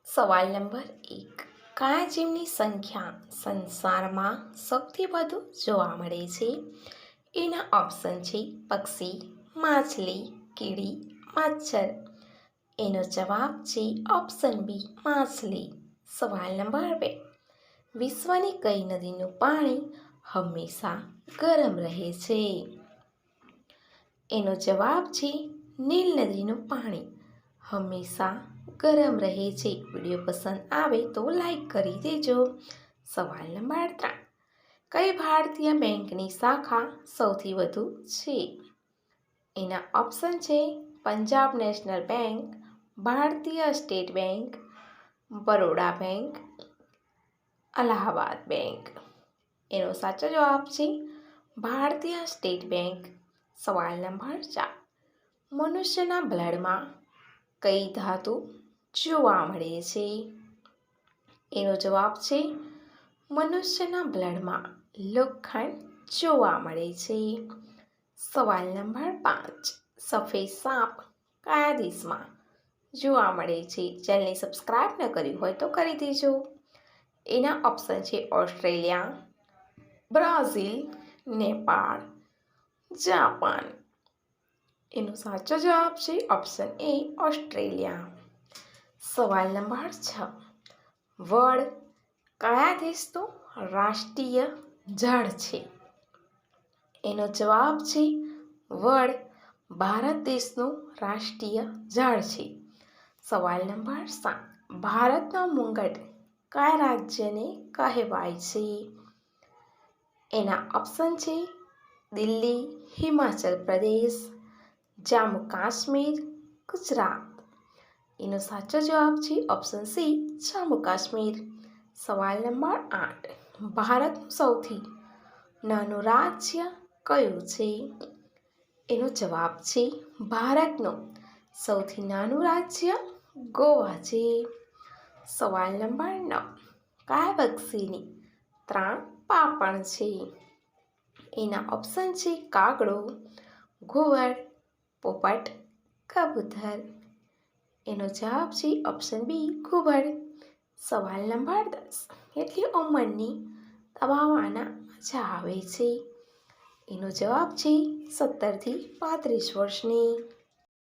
સવાલ નંબર 1. કયા જીવની સંખ્યા સંસારમાં સૌથી વધુ જોવા મળે છે? એના ઓપ્શન છે પક્ષી, માછલી, કીડી, મચ્છર. એનો જવાબ છે ઓપ્શન બી માછલી. સવાલ નંબર 2. વિશ્વની કઈ નદીનું પાણી હંમેશા ગરમ રહે છે? એનો જવાબ છે નીલ નદીનું પાણી હંમેશા ગરમ રહે છે. વિડીયો પસંદ આવે તો લાઈક કરી દેજો. સવાલ નંબર 3. કઈ ભારતીય બેંકની શાખા સૌથી વધુ છે? એના ઓપ્શન છે પંજાબ નેશનલ બેંક, ભારતીય state bank, Baroda bank, Allahabad bank. એનો સાચો જવાબ છે ભારતીય સ્ટેટ બેંક. સવાલ નંબર 4. મનુષ્યના બ્લડમાં કઈ ધાતુ જોવા મળે છે? એનો જવાબ છે મનુષ્યના બ્લડમાં લોખંડ જોવા મળે છે. સવાલ નંબર 5. સફેદ સાપ કયા દેશમાં જોવા મળે છે? ચેનલને સબસ્ક્રાઈબ ન કરી હોય તો કરી દેજો. એના ઓપ્શન છે ઓસ્ટ્રેલિયા, બ્રાઝિલ, નેપાળ, જાપાન. એનો સાચો જવાબ છે ઓપ્શન એ ઓસ્ટ્રેલિયા. સવાલ નંબર 6. વડ કયા દેશનું રાષ્ટ્રીય ઝાડ છે? એનો જવાબ છે વડ ભારત દેશનું રાષ્ટ્રીય ઝાડ છે. સવાલ નંબર 7. ભારતનો મુંગટ કયા રાજ્યને કહેવાય છે? એના ઓપ્શન છે દિલ્હી, હિમાચલ પ્રદેશ, જમ્મુ કાશ્મીર, ગુજરાત. એનો સાચો જવાબ છે ઓપ્શન સી જમ્મુ કાશ્મીર. સવાલ નંબર 8. ભારતનું સૌથી નાનું રાજ્ય કયું છે? એનો જવાબ છે ભારતનું સૌથી નાનું રાજ્ય ગોવા છે. સવાલ નંબર 9. કયા પક્ષીની 3 પાંપણ છે? એના ઓપ્શન છે કાગડો, ઘુવડ, પોપટ, કબૂતર. એનો જવાબ છે ઓપ્શન બી ઘુવડ. સવાલ નંબર 10. કેટલી ઉંમરની દબાવવાના મજા આવે છે? એનો જવાબ છે 17 થી 35 વર્ષની.